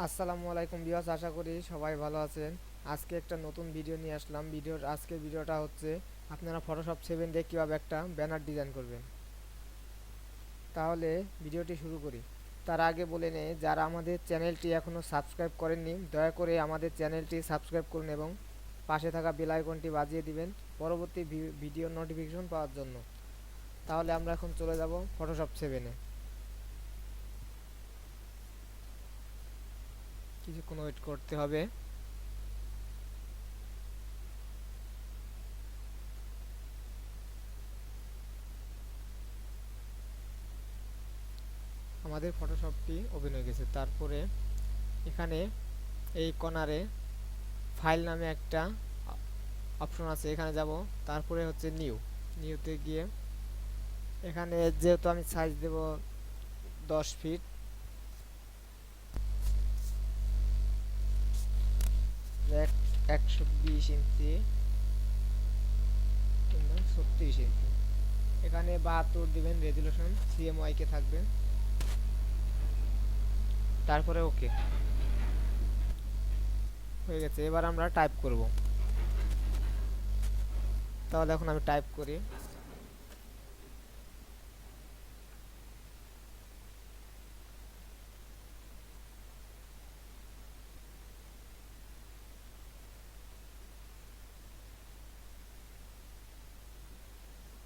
আসসালামু আলাইকুম ভিউয়ার্স, আশা করি সবাই ভালো আছেন। আজকে একটা নতুন ভিডিও নিয়ে আসলাম। আজকের ভিডিওটা হচ্ছে আপনারা ফটোশপ 7 দিয়ে কীভাবে একটা ব্যানার ডিজাইন করবেন। তাহলে ভিডিওটি শুরু করি। তার আগে বলে নেই, যারা আমাদের চ্যানেলটি এখনও সাবস্ক্রাইব করেননি দয়া করে আমাদের চ্যানেলটি সাবস্ক্রাইব করুন এবং পাশে থাকা বেল আইকনটি বাজিয়ে দিবেন পরবর্তী ভিডিও নোটিফিকেশন পাওয়ার জন্য। তাহলে আমরা এখন চলে যাব ফটোশপ 7-এ। কিছুক্ষণ ওয়েট করতে হবে। আমাদের ফটোশপটি ওপেন হয়ে গেছে। তারপরে এখানে এই কর্নারে ফাইল নামে একটা অপশন আছে, এখানে যাব। তারপরে হচ্ছে নিউতে গিয়ে এখানে যেহেতু আমি সাইজ দেব 10 ফিট, 120 ইঞ্চি কিংবা 36 ইঞ্চি। এখানে 72 দিবেন, রেজুলেশন CMYK থাকবে। তারপরে ওকে হয়ে গেছে। এবার আমরা টাইপ করব। তাহলে এখন আমি টাইপ করি।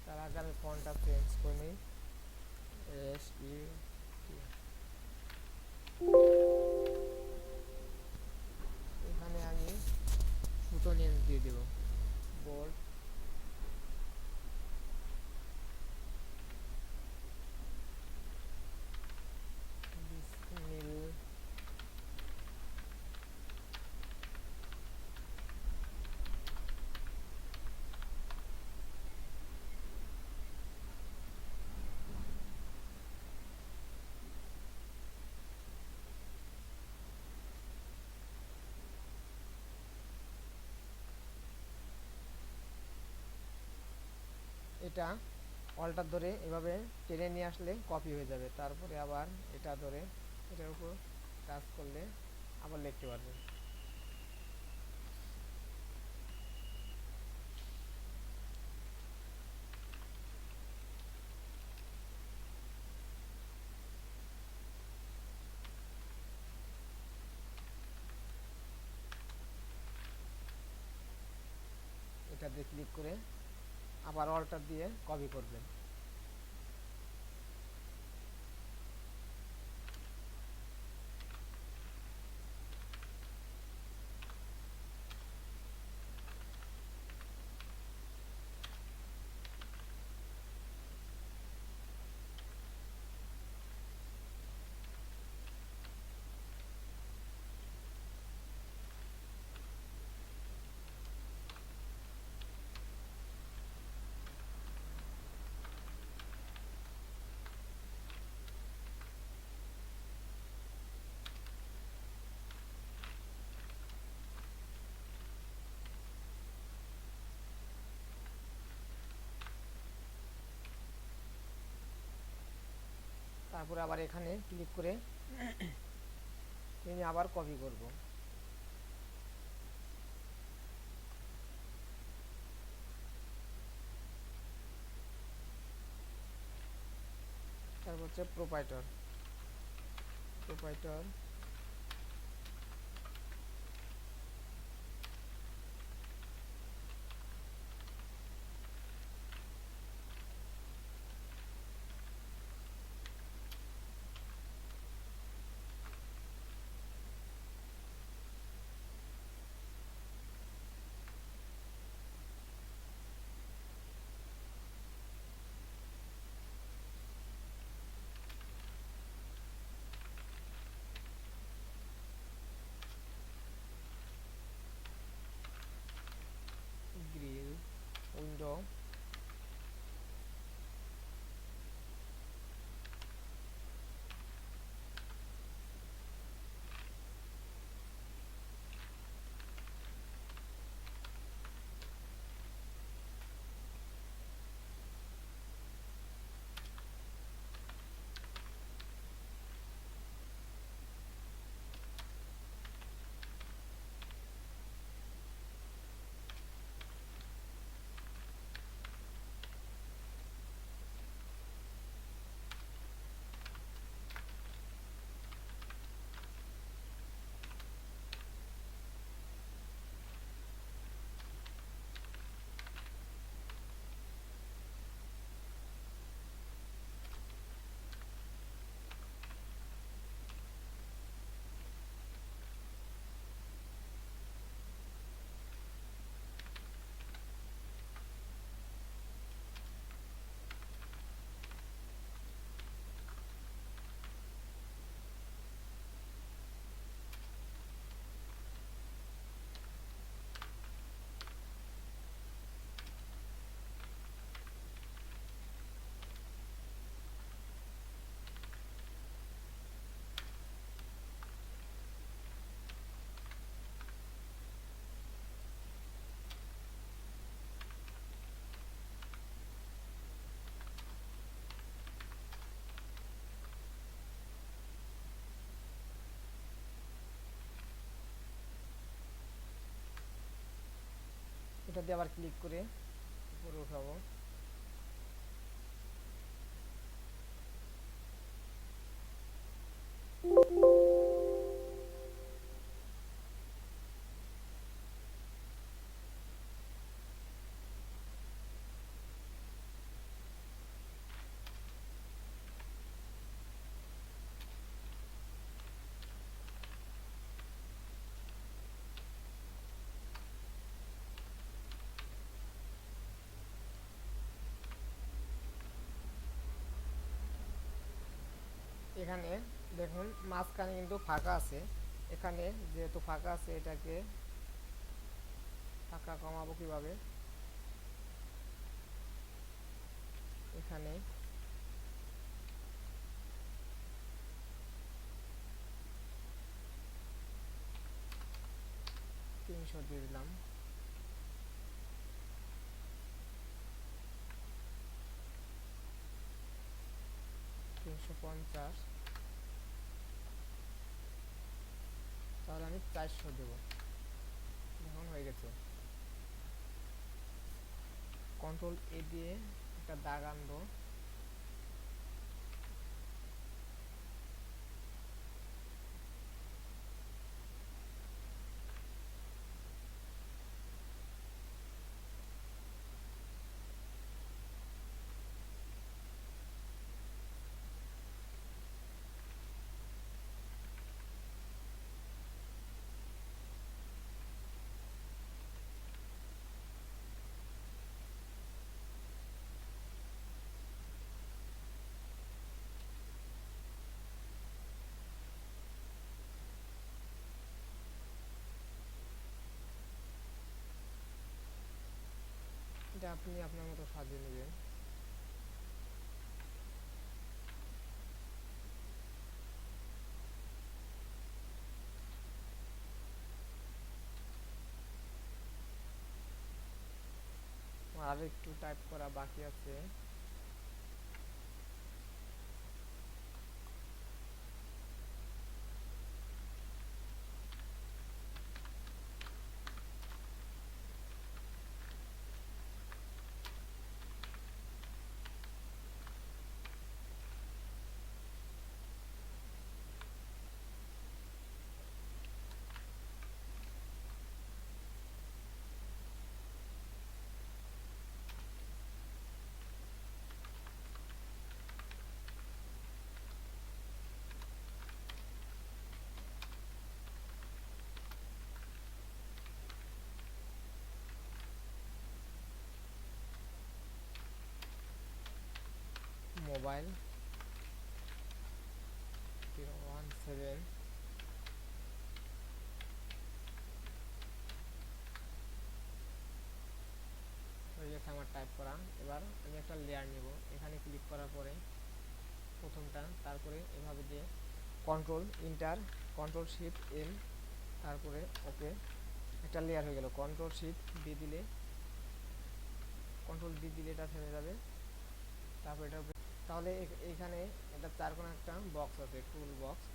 তার আগে আমি ফন্টটা চেঞ্জ করে নিই। SE এখানে আমি 17 ইঞ্চ দিয়ে দেব। বোল্ড বিসমিল এটা অল্টার ধরে এভাবে টেনে নিয়ে আসলে কপি হয়ে যাবে। তারপরে আবার এটা ধরে এটার উপর কাজ করলে আবার লিখতে পারবেন। এটা দিয়ে ক্লিক করে আবার অল্টার দিয়ে কপি করবেন। তারপরে আবার এখানে ক্লিক করে আমি আবার কপি করব। তারপর হচ্ছে প্রোপাইটর প্রোপাইটর গ্রিল উইন্ডো দিয়ে আবার ক্লিক করে উপরে উঠাবো। এখানে দেখুন মাঝখানে কিন্তু ফাঁকা আছে, এখানে যেহেতু ফাঁকা আছে এটাকে ফাঁকা কমাবো কিভাবে, এখানে তিনশো দিয়ে দিলাম, তিনশো পঞ্চাশ, তাহলে আমি 400 দেবো। এখন হয়ে গেছে। কন্ট্রোল এ দিয়ে একটা দাগ আনবো, এটা আপনি আপনার মতো সাজিয়ে নেবেন। আর একটু টাইপ করা বাকি আছে। মোবাইল 017, হয়ে গেছে আমার টাইপ করা। এবার আমি একটা লেয়ার নিব, এখানে ক্লিক করার পরে প্রথমটা, তারপরে এভাবে দিয়ে control enter, control shift M, তারপরে ওকে, একটা লেয়ার হয়ে গেল। কন্ট্রোল শিফট ডি দিলে, কন্ট্রোল ডি দিলে এটা থেমে যাবে। তারপর এটা তাহলে এইখানে এটা চারকোনা একটা বক্স আছে, টুল বক্স,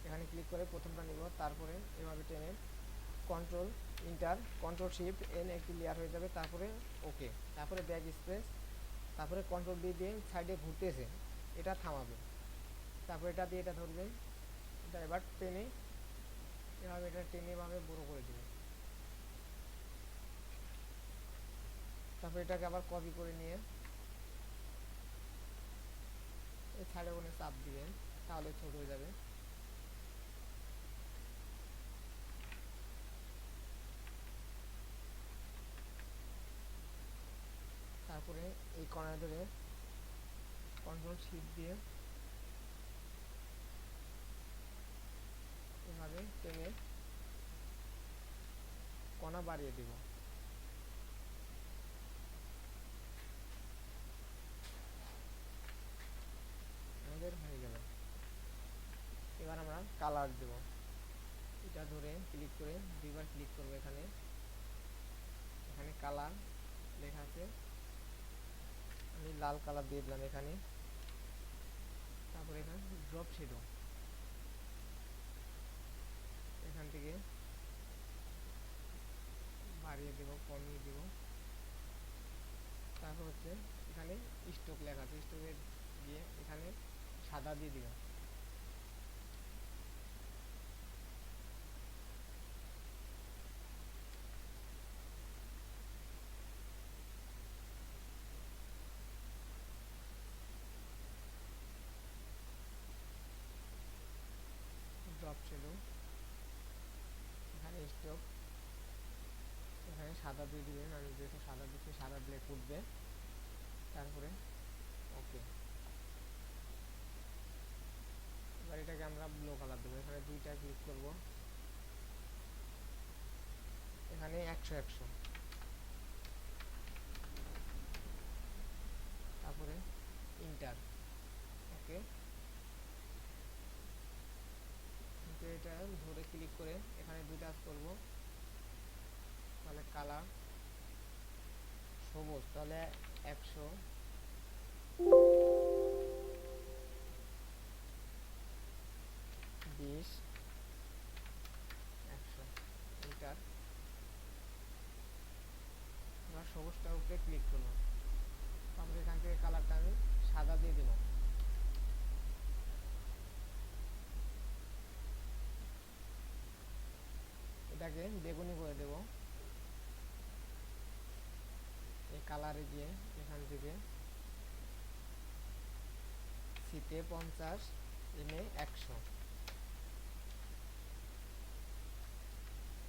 এখানে ক্লিক করে প্রথমটা নিব, তারপরে এভাবে টেনে control enter, control shift N, একটি লেয়ার হয়ে যাবে। তারপরে ওকে, তারপরে ব্যাক স্পেস, তারপরে কন্ট্রোল ডি দিয়ে সাইডে ঘুরতেছে এটা থামাবে, তারপরে এটা দিয়ে এটা ধরবেন, এটা এবার টেনে এভাবে এটা টেনে এভাবে বড় করে দেবে। তারপর এটাকে আবার কপি করে নিয়ে এই সাইডে কোনো চাপ দিবেন, তাহলে ছোট হয়ে যাবে। তারপরে এই কর্নার ধরে কন্ট্রোল শিফট দিয়ে এভাবে টেনে কণা বাড়িয়ে দিব। আমাদের হয়ে গেল। এবার আমরা কালার দেব, এটা ধরে ক্লিক করে দুইবার ক্লিক করব, এখানে এখানে কালার লেখা আছে, আমি লাল কালার দিয়ে দিলাম এখানে। তারপরে এখানে ড্রপ শ্যাডো, এখান থেকে বাড়িয়ে দেব, কমিয়ে দেব, তারপর হচ্ছে এখানে স্টক লেখা আছে, স্টকে গিয়ে এখানে সাদা দিয়ে দিবেন। ড্রপ শ্যাডো, এখানে স্টক, এখানে সাদা দিয়ে দিবেন। আমি যেহেতু সাদা দিচ্ছি সাদা দিলে উঠবে। তারপরে ওকে, এবার এটাকে আমরা ব্লু কালার দেবো। এখানে দুইটা ক্লিক করব, এখানে 100 তারপরে ইন্টার। ওকে, এটা ধরে ক্লিক করে এখানে দুইটা করব, তাহলে কালার সবুজ, তাহলে 100, 20, 100 ইন্টার। এবার সবুজটার উপরে ক্লিক করব, তারপরে এখান থেকে কালারটা আমি সাদা দিয়ে দেব। এটাকে বেগুনি করে দেব। এই কালারে গিয়ে এখান থেকে সিতে 50, এমে 100।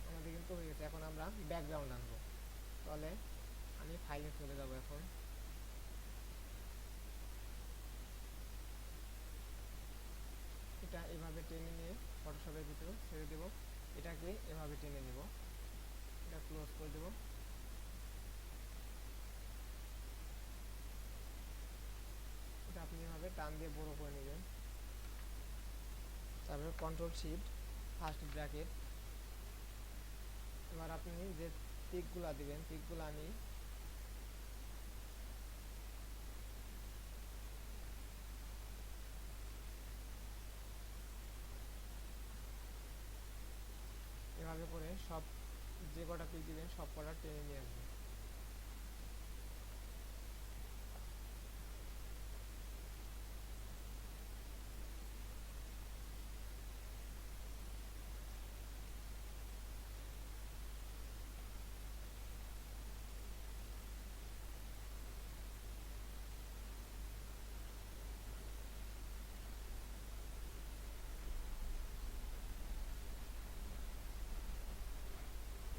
আমাদের কিন্তু হয়ে গেছে। এখন আমরা ব্যাকগ্রাউন্ড আনবো, তাহলে আমি ফাইলে চলে যাব। এখন এটা এভাবে টেনে নিয়ে ফটোশপের ভিতরে ছেড়ে দেব। এটাকে এভাবে টেনে নেব, এটা ক্লোজ করে দেব। এটা আপনি এভাবে টান দিয়ে বড় করে নেবেন। তারপরে কন্ট্রোল শিফট ফার্স্ট ব্র্যাকেট। এবার আপনি যে পিকগুলা দিবেন, পিকগুলো আমি এভাবে করে সব যে কটা পিক দিবেন সব কটা টেনে নিয়ে আসবেন।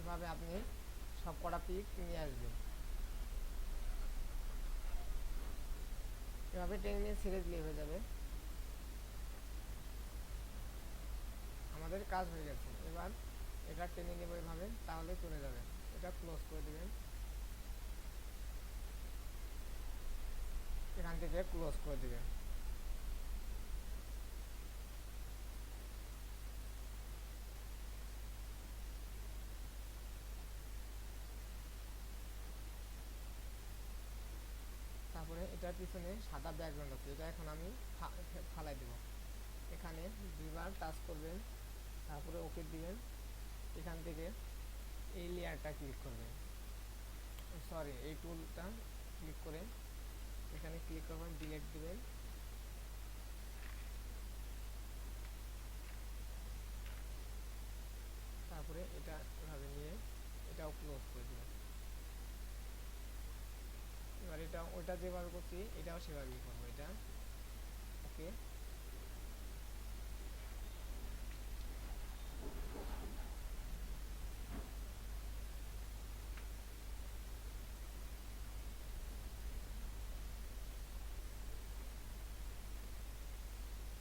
এভাবে আপনি সব কটা পিক নিয়ে আসবেন। এভাবে টেনে নিয়ে ছেড়ে দিলে হয়ে যাবে। আমাদের কাজ হয়ে গেছে। এবার এটা টেনে নেব এভাবে, তাহলে চলে যাবে। এটা ক্লোজ করে দিবেন, এখান থেকে ক্লোজ করে দিবেন। তারপরে এটার পিছনে সাদা ব্যাকগ্রাউন্ড আছে, এটা এখন আমি ফালাই দেব। এখানে দুইবার টাচ করবেন, তারপরে ওকে দিবেন। এখান থেকে এই লেয়ারটা ক্লিক করবেন, সরি এই টুলটা ক্লিক করে এখানে ক্লিক করবেন, ডিলিট দিবেন। তারপরে এটা এভাবে নিয়ে এটাও ক্লোজ করে দেবেন। এবার এটা ওটা যেভাবে করছি এটাও সেভাবেই করবো। এটা ওকে,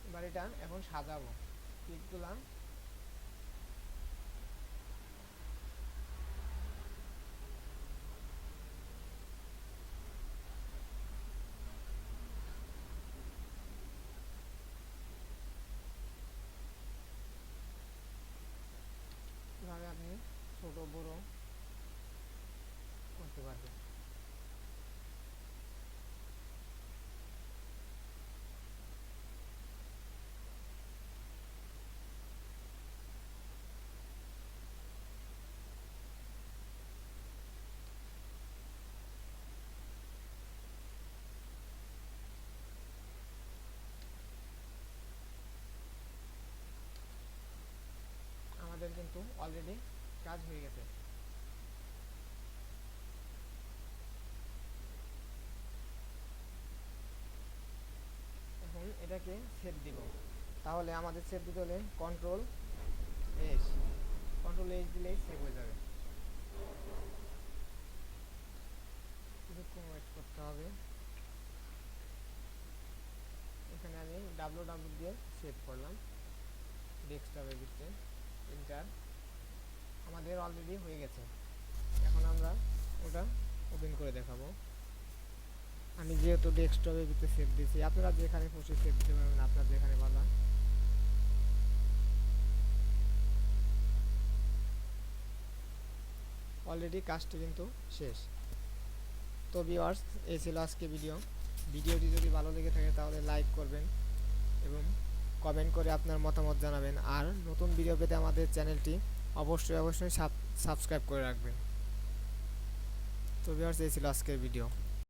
এবার এটা এখন সাজাবো ক্লিকগুলা। এভাবে আপনি ছোট বড় করতে পারবেন। কিন্তু অলরেডি কাজ হয়ে গেছে। এখন এটাকে সেভ দিব। তাহলে আমাদের সেভ দিতে হলে কন্ট্রোল এইচ দিলেই সেভ হয়ে যাবে। কিছুক্ষণ ওয়েট করতে হবে। এখানে আমি www দিয়ে সেভ করলাম ডেস্কটপের ভিতরে, ইন্টার। আমাদের অলরেডি হয়ে গেছে। এখন আমরা ওটা ওপেন করে দেখাবো। আমি যেহেতু ডেস্কটপের ভিতরে সেভ দিয়েছি, আপনারা যেখানে খুশি সেভ দিতে পারবেন, আপনার যেখানে ভালো। অলরেডি কাজটি কিন্তু শেষ। তো ভিউয়ার্স, এই ছিল আজকে ভিডিওটি যদি ভালো লেগে থাকে তাহলে লাইক করবেন এবং কমেন্ট করে আপনার মতামত জানাবেন। আর নতুন ভিডিও পেতে আমাদের চ্যানেলটি অবশ্যই সাবস্ক্রাইব করে রাখবেন। তো ভিউয়ার্স, এই ছিল আজকের ভিডিও।